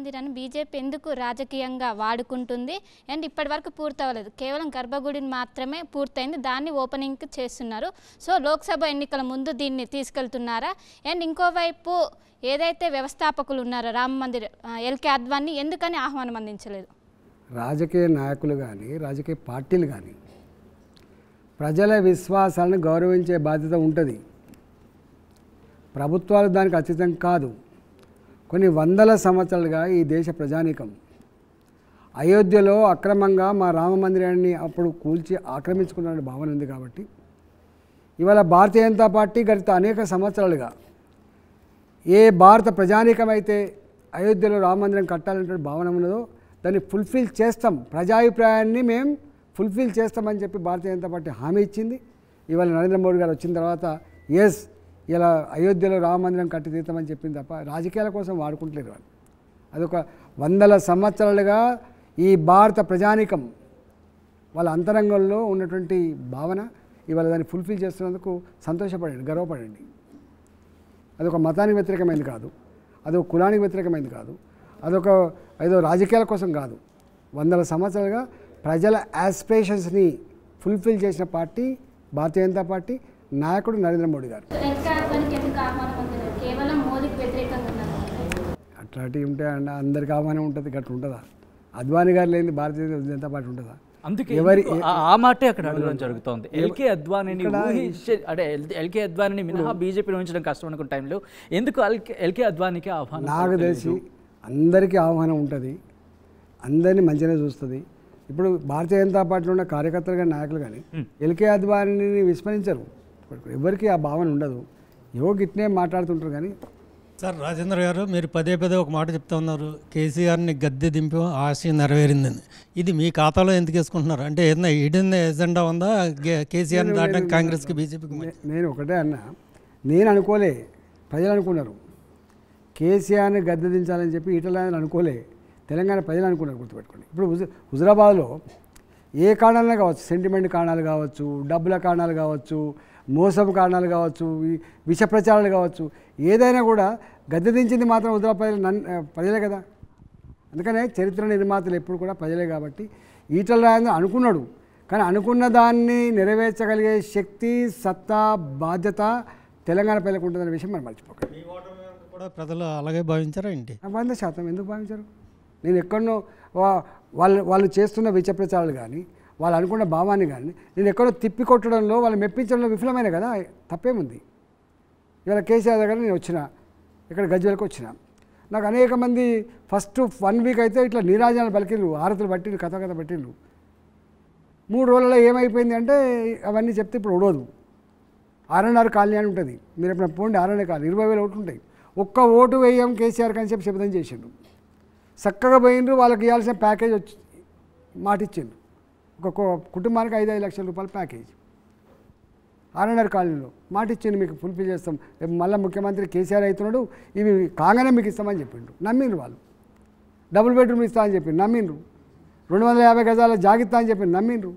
మందిరాన్ని బీజేపీ ఎందుకు రాజకీయంగా వాడుకుంటుంది అండ్ ఇప్పటివరకు పూర్తవ్వలేదు, కేవలం గర్భగుడిని మాత్రమే పూర్తయింది, దాన్ని ఓపెనింగ్ చేస్తున్నారు. సో లోక్సభ ఎన్నికల ముందు దీన్ని తీసుకెళ్తున్నారా? అండ్ ఇంకోవైపు ఏదైతే వ్యవస్థాపకులు ఉన్నారో రామ మందిర్ ఎల్కే అద్వానీ ఎందుకని ఆహ్వానం అందించలేదు? రాజకీయ నాయకులు కానీ రాజకీయ పార్టీలు కానీ ప్రజల విశ్వాసాలను గౌరవించే బాధ్యత ఉంటుంది. ప్రభుత్వాలు దానికి అతీతం కాదు. కొన్ని వందల సంవత్సరాలుగా ఈ దేశ ప్రజానీకం అయోధ్యలో అక్రమంగా మా రామ మందిరాన్ని అప్పుడు కూల్చి ఆక్రమించుకున్న భావన ఉంది. కాబట్టి ఇవాళ భారతీయ జనతా పార్టీ గత అనేక సంవత్సరాలుగా ఏ భారత ప్రజానీకం అయితే అయోధ్యలో రామ మందిరం కట్టాలంటే భావన ఉన్నదో దాన్ని ఫుల్ఫిల్ చేస్తాం, ప్రజాభిప్రాయాన్ని మేము ఫుల్ఫిల్ చేస్తామని చెప్పి భారతీయ జనతా పార్టీ హామీ ఇచ్చింది. ఇవాళ నరేంద్ర మోడీ గారు వచ్చిన తర్వాత ఎస్ ఇలా అయోధ్యలో రామ మందిరం కట్టి తీస్తామని చెప్పింది తప్ప రాజకీయాల కోసం వాడుకుంటలేరు వాళ్ళు. అదొక వందల సంవత్సరాలుగా ఈ భారత ప్రజానీకం వాళ్ళ అంతరంగంలో ఉన్నటువంటి భావన ఇవాళ దాన్ని ఫుల్ఫిల్ చేస్తున్నందుకు సంతోషపడండి, గర్వపడండి. అదొక మతానికి వ్యతిరేకమైంది కాదు, అదొక కులానికి వ్యతిరేకమైంది కాదు, అదొక ఏదో రాజకీయాల కోసం కాదు. వందల సంవత్సరాలుగా ప్రజల యాస్పిరేషన్స్ని ఫుల్ఫిల్ చేసిన పార్టీ భారతీయ జనతా పార్టీ, నాయకుడు నరేంద్ర మోడీ గారు. అట్లాంటివి ఉంటే అందరికి ఆహ్వానం ఉంటుంది, గట్టు ఉంటుందా? అద్వానీ గారు లేని భారతీయ జనతా పార్టీ ఉంటుందా? అందుకే ఆ మాటే అక్కడ అడగడం జరుగుతోంది. ఎల్కే అద్వానీని అంటే ఎల్కే అద్వానీని మినహా బీజేపీని ఉంచడం కష్టం అనుకున్న టైంలో ఎందుకు ఎల్కే అద్వానీకి ఆహ్వానం? నాకు తెలిసి అందరికీ ఆహ్వానం ఉంటుంది, అందరినీ మంచిగానే చూస్తుంది. ఇప్పుడు భారతీయ జనతా పార్టీలో ఉన్న కార్యకర్తలు కానీ నాయకులు కానీ ఎల్కే అద్వానీని విస్మరించరు. ఎవరికి ఆ భావన ఉండదు, ఏవో గిట్నే మాట్లాడుతుంటారు. కానీ సార్ రాజేంద్ర గారు, మీరు పదే పదే ఒక మాట చెప్తా ఉన్నారు, కేసీఆర్ని గద్దె దింపి ఆశయం నెరవేరిందని. ఇది మీ ఖాతాలో ఎందుకు వేసుకుంటున్నారు? అంటే ఏదైనా హిడెన్ ఎజెండా ఉందా కేసీఆర్ని దాటడానికి కాంగ్రెస్కి బీజేపీకి? నేను ఒకటే అన్నా, నేను అనుకోలే, ప్రజలు అనుకున్నారు. కేసీఆర్ని గద్దె దించాలని చెప్పి ఈటల అనుకోలే, తెలంగాణ ప్రజలు అనుకున్నారు. గుర్తుపెట్టుకోండి. ఇప్పుడు హుజురాబాద్లో ఏ కారణాలు కావచ్చు, సెంటిమెంట్ కారణాలు కావచ్చు, డబ్బుల కారణాలు కావచ్చు, మోసం కారణాలు కావచ్చు, విష ప్రచారాలు కావచ్చు, ఏదైనా కూడా గద్దె దించింది మాత్రం హుజురాబాద్ ప్రజలే కదా. అందుకనే చరిత్ర నిర్మాతలు ఎప్పుడు కూడా ప్రజలే. కాబట్టి ఈటల రాజేంద్ర అనుకున్నాడు, కానీ అనుకున్న దాన్ని నెరవేర్చగలిగే శక్తి, సత్తా, బాధ్యత తెలంగాణ ప్రజలకు ఉంటుందనే విషయం మనం మర్చిపోకండి. కూడా ప్రజలు అలాగే భావించారా ఏంటి? 100% ఎందుకు భావించారు? నేను ఎక్కడనో వాళ్ళు చేస్తున్న విష ప్రచారాలు కానీ వాళ్ళు అనుకున్న భావాన్ని కానీ నేను ఎక్కడో తిప్పికొట్టడంలో వాళ్ళు మెప్పించడంలో విఫలమైన కదా, తప్పేముంది? ఇవాళ కేసీఆర్ దగ్గర నేను వచ్చిన, ఇక్కడ గజ్వేల్కి వచ్చిన, నాకు అనేక మంది ఫస్ట్ 1 వీక్ అయితే ఇట్లా నీరాజనాలు పలికిళ్ళు, హారతులు పట్టిళ్ళు, కథ పట్టిళ్ళు. 3 రోజులలో ఏమైపోయింది అంటే అవన్నీ చెప్తే ఇప్పుడు ఉడవదు. ఆర్ఎన్ఆర్ కాలనీ అని ఉంటుంది, మీరు ఎప్పుడైనా పోండి, ఆర్ఎన్ఆర్ కాలనీ 20,000 ఓట్లు ఉంటాయి. ఒక్క ఓటు వేయం కేసీఆర్ అని చెప్పి శబ్దం చేసిండు. చక్కగా పోయిండ్రు, వాళ్ళకి ఇవ్వాల్సిన ప్యాకేజ్ వచ్చి మాట ఇచ్చిండు. ఒక్కొక్క కుటుంబానికి 5-5 లక్షల రూపాయల ప్యాకేజ్ ఆర్ఎన్ఆర్ కాలనీలో మాట ఇచ్చిండు, మీకు ఫుల్ఫిల్ చేస్తాం, మళ్ళీ ముఖ్యమంత్రి కేసీఆర్ అవుతున్నాడు, ఇవి కాగానే మీకు ఇస్తామని చెప్పిండు. నమ్మిండ్రు వాళ్ళు. డబుల్ బెడ్రూమ్ ఇస్తా అని చెప్పిండు, నమ్మిండ్రు. 250 గజాల జాగిత్తా అని చెప్పిండు, నమ్మిండ్రు.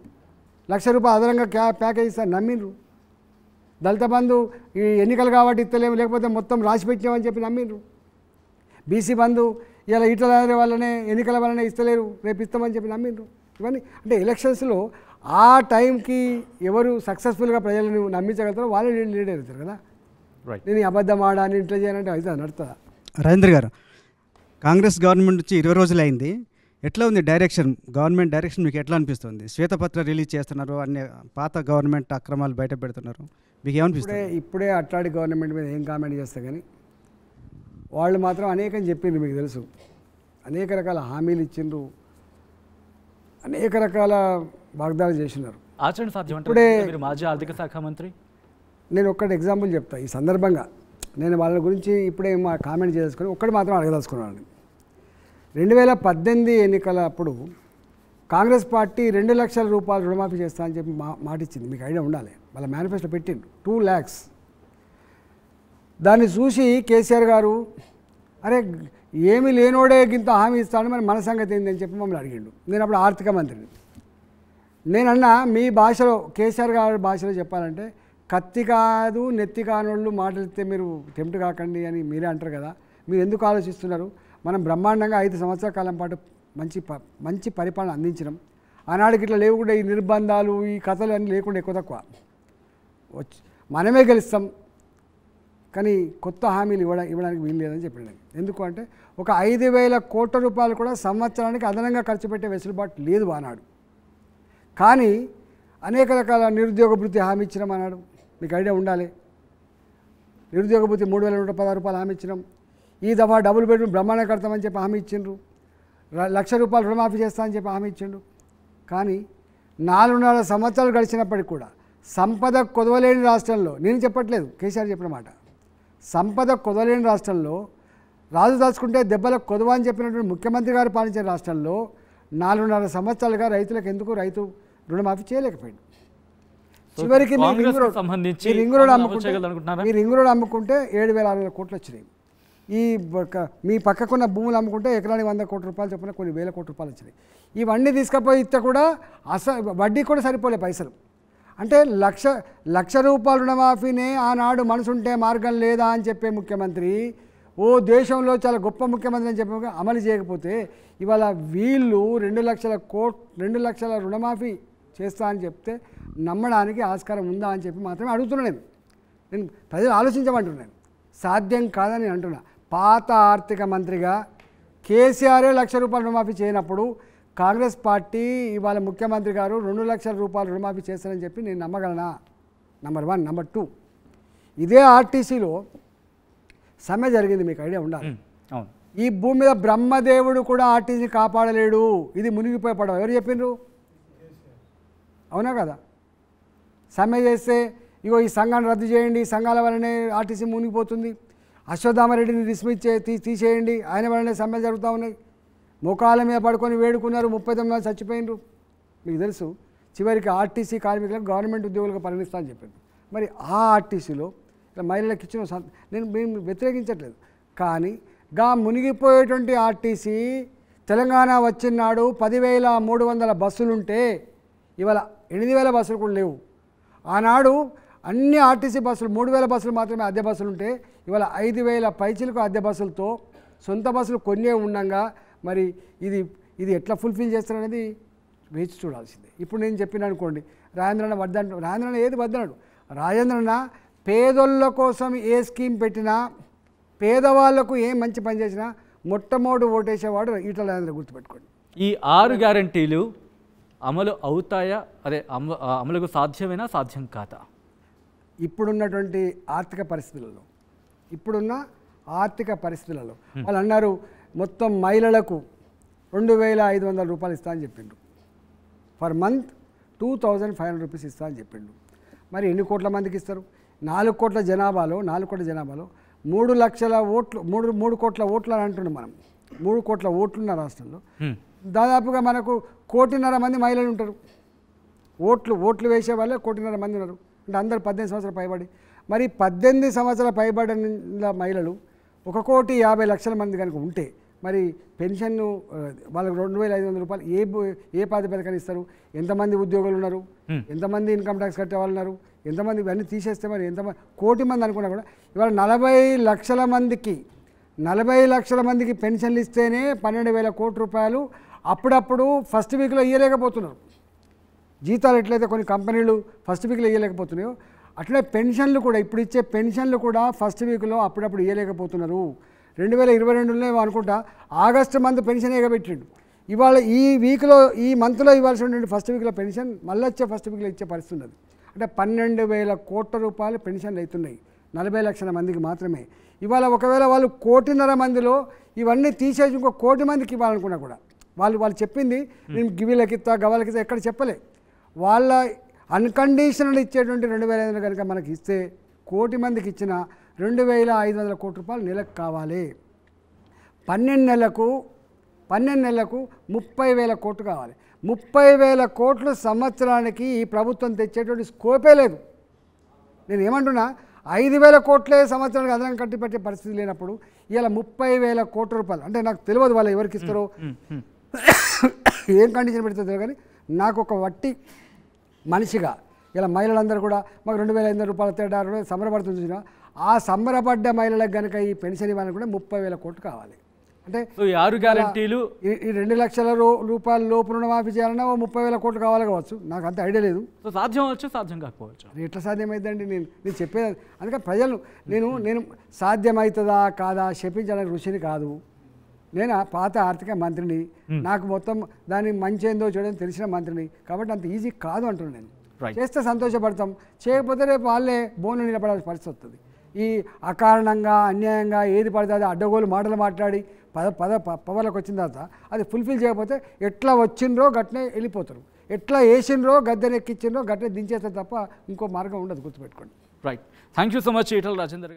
₹1,00,000 అదనంగా ప్యాకేజ్ ఇస్తా నమ్మిండ్రు. దళిత బంధు ఈ ఎన్నికలు కాబట్టి ఇస్తలేము, లేకపోతే మొత్తం రాసి పెట్టామని చెప్పి నమ్మిండ్రు. బీసీ బంధు ఇలా ఈటల వాళ్ళనే ఎన్నికల వల్లనే ఇస్తలేరు, రేపు ఇస్తామని చెప్పి నమ్మిండ్రు. ఇవన్నీ అంటే ఎలక్షన్స్లో ఆ టైంకి ఎవరు సక్సెస్ఫుల్గా ప్రజలను నమ్మించగలుగుతారో వాళ్ళే లీడర్ అవుతారు కదా. నేను అబద్ధం ఆడాని ఇట్లా చేయాలంటే అయితే నడుతుందా? రాజేంద్ర గారు, కాంగ్రెస్ గవర్నమెంట్ వచ్చి 20 రోజులు అయింది, ఎట్లా ఉంది డైరెక్షన్, గవర్నమెంట్ డైరెక్షన్ మీకు ఎట్లా అనిపిస్తుంది? శ్వేతపత్రం రిలీజ్ చేస్తున్నారు, అన్ని పాత గవర్నమెంట్ అక్రమాలు బయట పెడుతున్నారు, మీకు ఏమనిపిస్తుంది? ఇప్పుడే అట్లాంటి గవర్నమెంట్ మీద ఏం కామెంట్ చేస్తా, కానీ వాళ్ళు మాత్రం అనేకం చెప్పిండ్రు, మీకు తెలుసు. అనేక రకాల హామీలు ఇచ్చిండ్రు, అనేక రకాల వాగ్దానాలు చేసినారు. ఆచరణ సాధ్యం అంటే మీరు మాజీ ఆర్థిక శాఖ మంత్రి, నేను ఒక్కటి ఎగ్జాంపుల్ చెప్తా ఈ సందర్భంగా. నేను వాళ్ళ గురించి ఇప్పుడే మా కామెంట్ చేసుకొని ఒక్కటి మాత్రం అడగదలుచుకున్నాను. 2018 ఎన్నికల అప్పుడు కాంగ్రెస్ పార్టీ 2 లక్షల రూపాయలు రుణమాఫీ చేస్తా అని చెప్పి మాట ఇచ్చింది, మీకు ఐడియా ఉండాలి. వాళ్ళ మేనిఫెస్టో పెట్టిండు 2 lakhs. దాన్ని చూసి కేసీఆర్ గారు అరే ఏమీ లేనోడే ఇంత హామీ ఇస్తాను, మరి మన సంగతి ఏందని చెప్పి మమ్మల్ని అడిగిండు. నేను అప్పుడు ఆర్థిక మంత్రిని. నేనన్నా మీ భాషలో, కేసీఆర్ గారి భాషలో చెప్పాలంటే, కత్తి కాదు నెత్తి కానోళ్ళు మాటలిస్తే మీరు టెంప్ట్ కాకండి అని మీరే అంటారు కదా, మీరు ఎందుకు ఆలోచిస్తున్నారు? మనం బ్రహ్మాండంగా 5 సంవత్సరాల కాలం పాటు మంచి పరిపాలన అందించినాం. ఆనాడికి ఇట్లా లేకుండా ఈ నిర్బంధాలు ఈ కథలు అన్నీ లేకుండా ఎక్కువ తక్కువ వచ్చి మనమే గెలుస్తాం, కానీ కొత్త హామీలు ఇవ్వడానికి వీలు లేదని చెప్పాను. ఎందుకు అంటే ఒక 5,000 కోట్ల రూపాయలు కూడా సంవత్సరానికి అదనంగా ఖర్చు పెట్టే వెసులుబాటు లేదు ఆనాడు. కానీ అనేక రకాల నిరుద్యోగ భృతి హామీ ఇచ్చినాం అన్నాడు, మీకు ఐడియా ఉండాలి. నిరుద్యోగ భృతి 3,116 రూపాయలు హామీ ఇచ్చినాం. ఈ దఫా డబుల్ బెడ్రూమ్ బ్రహ్మాండ కడతామని చెప్పి హామీ ఇచ్చిండ్రు. 1,00,000 రూపాయలు రుణమాఫీ చేస్తామని చెప్పి హామీ ఇచ్చిండు. కానీ 4.5 సంవత్సరాలు గడిచినప్పటికి కూడా సంపద కొదవలేని రాష్ట్రంలో, నేను చెప్పట్లేదు కేసీఆర్ చెప్పిన మాట, సంపద కొదవలేని రాష్ట్రంలో రాజు దాచుకుంటే దెబ్బలకు కొదవ అని చెప్పినటువంటి ముఖ్యమంత్రి గారు పాలించిన రాష్ట్రంలో 4.5 సంవత్సరాలుగా రైతులకు ఎందుకు రైతు రుణమాఫీ చేయలేకపోయింది. చివరికి మీరు రింగ్ రోడ్ అమ్ముకుంటే 7,600 కోట్లు వచ్చినాయి. ఈ మీ పక్కకున్న భూములు అమ్ముకుంటే ఎకరానికి 100 కోట్ల రూపాయలు చొప్పున కొన్ని వేల కోట్ల రూపాయలు వచ్చినాయి. ఇవన్నీ తీసుకపోయి ఇస్తే కూడా వడ్డీ కూడా సరిపోలే పైసలు. అంటే 1,00,000 రూపాయల రుణమాఫీనే ఆనాడు మనసుంటే మార్గం లేదా అని చెప్పే ముఖ్యమంత్రి, ఓ దేశంలో చాలా గొప్ప ముఖ్యమంత్రి అని చెప్పి అమలు చేయకపోతే ఇవాళ వీళ్ళు 2 లక్షల రుణమాఫీ చేస్తా అని చెప్తే నమ్మడానికి ఆస్కారం ఉందా అని చెప్పి మాత్రమే అడుగుతున్నాను. నేను ప్రజలు ఆలోచించమంటున్నాను, సాధ్యం కాదని అంటున్నా. పాత ఆర్థిక మంత్రిగా కేసీఆరే 1,00,000 రూపాయల రుణమాఫీ చేయనప్పుడు కాంగ్రెస్ పార్టీ ఇవాళ ముఖ్యమంత్రి గారు 2,00,000 రూపాయలు రుణమాఫీ చేస్తారని చెప్పి నేను నమ్మగలనా? నంబర్ 1. నంబర్ 2, ఇదే ఆర్టీసీలో సమ్మె జరిగింది, మీకు ఐడియా ఉండాలి. ఈ భూమి మీద బ్రహ్మదేవుడు కూడా ఆర్టీసీని కాపాడలేడు, ఇది మునిగిపోయే పడవ. ఎవరు చెప్పిండ్రు? అవునా కదా? సమ్మె చేస్తే ఇగో ఈ సంఘాన్ని రద్దు చేయండి, ఈ సంఘాల వల్లనే ఆర్టీసీ మునిగిపోతుంది, అశ్వత్థామరెడ్డిని డిస్మిస్ తీసేయండి, ఆయన వల్లనే సమ్మెలు జరుగుతూ ఉన్నాయి. మోకాళ్ళ మీద పడుకొని వేడుకున్నారు, 39 మంది చచ్చిపోయినరు. మీకు తెలుసు, చివరికి ఆర్టీసీ కార్మికులకు గవర్నమెంట్ ఉద్యోగులకు పరిగణిస్తా అని చెప్పింది. మరి ఆ ఆర్టీసీలో మహిళలకు ఇచ్చిన నేను వ్యతిరేకించట్లేదు, కానీ మునిగిపోయేటువంటి ఆర్టీసీ తెలంగాణ వచ్చినాడు 10,300 బస్సులుంటే ఇవాళ 8,000 బస్సులు కూడా లేవు. ఆనాడు అన్ని ఆర్టీసీ బస్సులు 3,000 బస్సులు మాత్రమే అద్దె బస్సులు ఉంటే ఇవాళ 5,000 పైచీలకు అద్దె బస్సులతో సొంత బస్సులు కొన్నే ఉండగా మరి ఇది ఎట్లా ఫుల్ఫిల్ చేస్తారనేది వేచి చూడాల్సిందే. ఇప్పుడు నేను చెప్పిన అనుకోండి, రాజేంద్రన్న ఏది వద్దన్నాడు? రాజేంద్రన్న పేదోళ్ళ కోసం ఏ స్కీమ్ పెట్టినా, పేదవాళ్లకు ఏం మంచి పని చేసినా మొట్టమొదటి ఓటేసేవాడు ఈటల రాజేంద్ర, గుర్తుపెట్టుకోండి. ఈ 6 గ్యారంటీలు అమలు అవుతాయా? అదే అమలుకు సాధ్యమేనా, సాధ్యం కాదా? ఇప్పుడున్నటువంటి ఆర్థిక పరిస్థితులలో వాళ్ళు అన్నారు మొత్తం మహిళలకు 2,500 రూపాయలు ఇస్తా అని చెప్పిండు. పర్ మంత్ 2,500 రూపీస్ ఇస్తా అని చెప్పిండు. మరి ఎన్ని కోట్ల మందికి ఇస్తారు? 4 కోట్ల జనాభాలో 3 లక్షల ఓట్లు, 3 కోట్ల ఓట్లు అని అంటున్నాం మనం. 3 కోట్ల ఓట్లున్న రాష్ట్రంలో దాదాపుగా మనకు 1.5 మంది మహిళలు ఉంటారు. ఓట్లు వేసే వాళ్ళే 1.5 మంది ఉన్నారు. అంటే అందరు 18 సంవత్సరాలు పైబడి. మరి 18 సంవత్సరాల పైబడిన మహిళలు 1,50,00,000 మంది కనుక ఉంటే మరి పెన్షన్ వాళ్ళకి 2,500 రూపాయలు ఏ ప్రాతిపదికన ఇస్తారు? ఎంతమంది ఉద్యోగులు ఉన్నారు, ఎంతమంది ఇన్కమ్ ట్యాక్స్ కట్టే వాళ్ళు ఉన్నారు, ఎంతమంది ఇవన్నీ తీసేస్తే మరి ఎంతమంది 1,00,000 మంది అనుకున్నా కూడా ఇవాళ 40 లక్షల మందికి పెన్షన్లు ఇస్తేనే 12,000 కోట్ల రూపాయలు అప్పుడప్పుడు ఫస్ట్ వీక్లో ఇవ్వలేకపోతున్నారు. జీతాలు ఎట్లయితే కొన్ని కంపెనీలు ఫస్ట్ వీక్లో ఇవ్వలేకపోతున్నాయో అట్లే పెన్షన్లు కూడా, ఇప్పుడు ఇచ్చే పెన్షన్లు కూడా ఫస్ట్ వీక్లో అప్పుడప్పుడు ఇవ్వలేకపోతున్నారు. 2022లో అనుకుంటా ఆగస్టు మంత్ పెన్షన్ ఎగబెట్టిండు. ఇవాళ ఈ వీక్లో, ఈ మంత్లో ఇవ్వాల్సినటువంటి ఫస్ట్ వీక్లో పెన్షన్ మళ్ళీ వచ్చే ఫస్ట్ వీక్లో ఇచ్చే పరిస్థితి ఉన్నది. అంటే 12,000 కోట్ల రూపాయలు పెన్షన్లు అవుతున్నాయి 40 లక్షల మందికి మాత్రమే. ఇవాళ ఒకవేళ వాళ్ళు 1,50,00,000 మందిలో ఇవన్నీ తీసేసి ఇంకో 1,00,000 మందికి ఇవ్వాలనుకున్నా కూడా వాళ్ళు చెప్పింది నేను గివిలకిస్తా గవాలకిస్తా ఎక్కడ చెప్పలే. వాళ్ళ అన్కండిషనల్ ఇచ్చేటువంటి 2,500 కనుక మనకి ఇస్తే 1,00,000 మందికి ఇచ్చిన 2,500 కోట్ల రూపాయలు నెలకు కావాలి. 12 నెలలకు 30,000 కోట్లు కావాలి. 30,000 కోట్లు సంవత్సరానికి ఈ ప్రభుత్వం తెచ్చేటువంటి స్కోపే లేదు. నేను ఏమంటున్నా, 5,000 కోట్లే సంవత్సరానికి అదనం కట్టి పెట్టే పరిస్థితి లేనప్పుడు ఇలా 30,000 కోట్ల రూపాయలు అంటే నాకు తెలియదు వాళ్ళు ఎవరికి ఇస్తారో ఏం కండిషన్ పెడుతుందో, కానీ నాకు ఒక వట్టి మనిషిగా ఇలా మహిళలందరూ కూడా మాకు 2,500 రూపాయలు తేడా సంబరపడుతుంది. ఆ సంబరపడ్డ మహిళలకు కనుక ఈ పెన్షన్ ఇవ్వాలని కూడా 30,000 కోట్లు కావాలి. అంటే సో ఈ 6 గ్యారంటీలు ఈ 2 లక్షల రూపాయల లోపు రుణమాఫీ చేయాలన్నా ఓ 30,000 కోట్లు కావాలి కావచ్చు, నాకు అంత ఐడియా లేదు. సో సాధ్యం అవ్వచ్చు, సాధ్యం కాకపోవచ్చు. అది ఎట్లా సాధ్యమవుతుందండి? నేను చెప్పేది అందుకే ప్రజలు నేను సాధ్యమవుతుందా కాదా చెప్పించడానికి రుచిని కాదు. నేను పాత ఆర్థిక మంత్రిని, నాకు మొత్తం దాని మంచి ఏందో చూడని తెలిసిన మంత్రిని, కాబట్టి అంత ఈజీ కాదు అంటున్నాను నేను. చేస్తే సంతోషపడతాం, చేయకపోతే రేపు వాళ్ళే బోన్లు నిలబడాల్సిన పరిస్థితి వస్తుంది. ఈ అకారణంగా అన్యాయంగా ఏది పడితే అది అడ్డగోలు మాటలు మాట్లాడి పవర్లోకి వచ్చిన తర్వాత అది ఫుల్ఫిల్ చేయకపోతే ఎట్లా వచ్చిండ్రో గట్నే వెళ్ళిపోతారు, ఎట్లా వేసిండ్రో గద్దెనెక్కించిండ్రో గట్నే దించేస్తారు తప్ప ఇంకో మార్గం ఉండదు, గుర్తుపెట్టుకోండి. Right, thank you so much Etela Rajender గారు.